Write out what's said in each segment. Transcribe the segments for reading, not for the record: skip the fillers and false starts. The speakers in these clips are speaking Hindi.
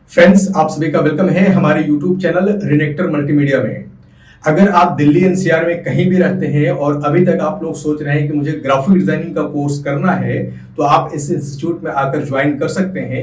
फ्रेंड्स, आप सभी का वेलकम है हमारे YouTube चैनल रिनेक्टर मल्टीमीडिया में। अगर आप दिल्ली एनसीआर में कहीं भी रहते हैं और अभी तक आप लोग सोच रहे हैं कि मुझे ग्राफिक डिजाइनिंग का कोर्स करना है, तो आप इस इंस्टीट्यूट में आकर ज्वाइन कर सकते हैं।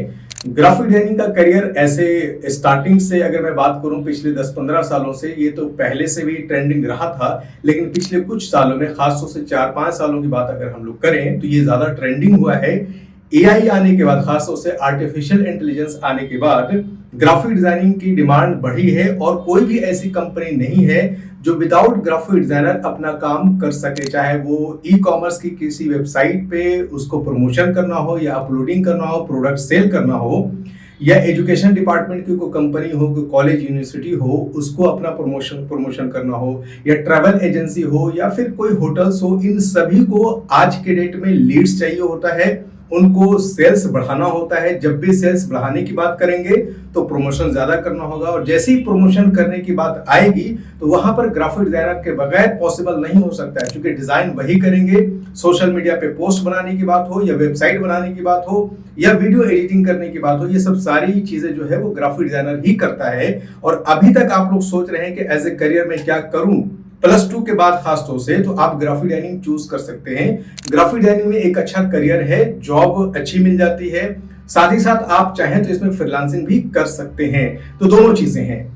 ग्राफिक डिजाइनिंग का करियर ऐसे स्टार्टिंग से अगर मैं बात करूं पिछले 10-15 सालों से, ये तो पहले से भी ट्रेंडिंग रहा था, लेकिन पिछले कुछ सालों में, खासतौर से 4-5 सालों की बात अगर हम लोग करें तो ये ज्यादा ट्रेंडिंग हुआ है। एआई आने के बाद, खासतौर से आर्टिफिशियल इंटेलिजेंस आने के बाद ग्राफिक डिजाइनिंग की डिमांड बढ़ी है और कोई भी ऐसी कंपनी नहीं है जो विदाउट ग्राफिक डिजाइनर अपना काम कर सके। चाहे वो ई कॉमर्स की किसी वेबसाइट पे उसको प्रमोशन करना हो, या अपलोडिंग करना हो, प्रोडक्ट सेल करना हो, या एजुकेशन डिपार्टमेंट की कोई कंपनी हो, कोई कॉलेज यूनिवर्सिटी हो, उसको अपना प्रमोशन करना हो, या ट्रैवल एजेंसी हो, या फिर कोई होटल्स हो, इन सभी को आज के डेट में लीड्स चाहिए होता है। उनको सेल्स बढ़ाना होता है। जब भी सेल्स बढ़ाने की बात करेंगे तो प्रमोशन ज्यादा करना होगा, और जैसे ही प्रमोशन करने की बात आएगी तो वहां पर ग्राफिक डिजाइनर के बगैर पॉसिबल नहीं हो सकता है, क्योंकि डिजाइन वही करेंगे। सोशल मीडिया पे पोस्ट बनाने की बात हो, या वेबसाइट बनाने की बात हो, या वीडियो एडिटिंग करने की बात हो, ये सब सारी चीजें जो है वो ग्राफिक डिजाइनर ही करता है। और अभी तक आप लोग सोच रहे हैं कि एज ए करियर में क्या करूं, +2 के बाद खासतौर से, तो आप ग्राफिक डिजाइनिंग चूज कर सकते हैं। ग्राफिक डिजाइनिंग में एक अच्छा करियर है, जॉब अच्छी मिल जाती है, साथ ही साथ आप चाहें तो इसमें फ्रीलांसिंग भी कर सकते हैं। तो दोनों चीजें हैं,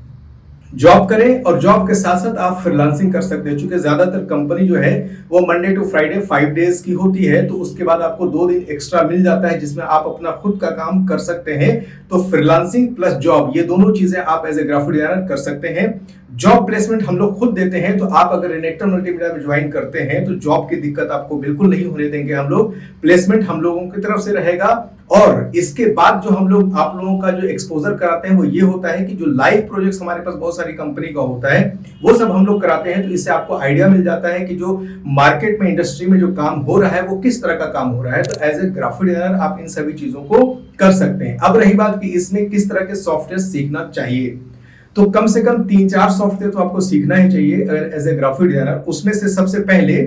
जॉब करें और जॉब के साथ साथ आप फ्रीलांसिंग कर सकते हैं। क्योंकि ज्यादातर कंपनी जो है वो मंडे टू फ्राइडे 5 डेज की होती है, तो उसके बाद आपको 2 दिन एक्स्ट्रा मिल जाता है जिसमें आप अपना खुद का काम कर सकते हैं। तो फ्रीलांसिंग प्लस जॉब, ये दोनों चीजें आप एज ए ग्राफिक डिजाइनर कर सकते हैं। जॉब प्लेसमेंट हम लोग खुद देते हैं, तो आप अगर रिनेक्टर मल्टीमीडिया में ज्वाइन करते हैं तो जॉब की दिक्कत आपको बिल्कुल नहीं होने देंगे हम लोग। प्लेसमेंट हम लोगों की तरफ से रहेगा, और इसके बाद जो हम लोग आप लोगों का जो एक्सपोजर कराते हैं वो ये होता है कि जो लाइव प्रोजेक्ट्स हमारे पास बहुत सारी कंपनी का होता है वो सब हम लोग कराते हैं। तो इससे आपको आइडिया मिल जाता है कि जो मार्केट में, इंडस्ट्री में जो काम हो रहा है वो किस तरह का काम हो रहा है। तो एज ए ग्राफिक डिजाइनर आप इन सभी चीजों को कर सकते हैं। अब रही बात कि इसमें किस तरह के सॉफ्टवेयर सीखना चाहिए, तो कम से कम 3-4 सॉफ्टवेयर तो आपको सीखना ही चाहिए अगर एज ए ग्राफिक डिजाइनर। उसमें से सबसे पहले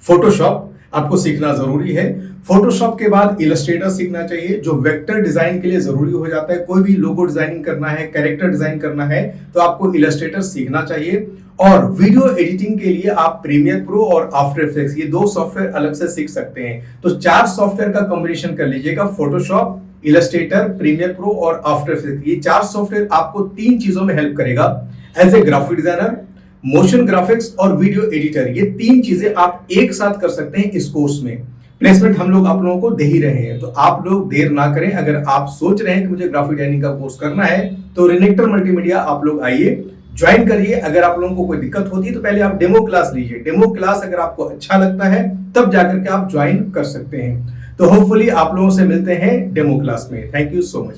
फोटोशॉप आपको सीखना जरूरी है। फोटोशॉप के बाद इलस्ट्रेटर सीखना चाहिए, जो वेक्टर डिजाइन के लिए जरूरी हो जाता है। कोई भी लोगो डिजाइनिंग करना है, कैरेक्टर डिजाइन करना है, तो आपको इलस्ट्रेटर सीखना चाहिए। और वीडियो एडिटिंग के लिए आप प्रीमियर प्रो और आफ्टर इफेक्ट्स, ये 2 सॉफ्टवेयर अलग से सीख सकते हैं। तो 4 सॉफ्टवेयर का कॉम्बिनेशन कर लीजिएगा, फोटोशॉप, इलस्ट्रेटर, प्रीमियर प्रो और आफ्टर इफेक्ट्स। ये 4 सॉफ्टवेयर आपको 3 चीजों में हेल्प करेगा as a graphic designer. Motion graphics और वीडियो एडिटर, ये 3 चीजें आप एक साथ कर सकते हैं इस कोर्स में। प्लेसमेंट हम लोग आप लोगों को दे ही रहे हैं, तो आप लोग देर ना करें। अगर आप सोच रहे हैं कि मुझे ग्राफिक डिजाइनिंग का कोर्स करना है तो रिनेक्टर मल्टीमीडिया आप लोग आइए, ज्वाइन करिए। अगर आप लोगों को कोई दिक्कत होती है तो पहले आप डेमो क्लास लीजिए। डेमो क्लास अगर आपको अच्छा लगता है तब जाकर के आप ज्वाइन कर सकते हैं। तो होपफुली आप लोगों से मिलते हैं डेमो क्लास में। Thank you so much.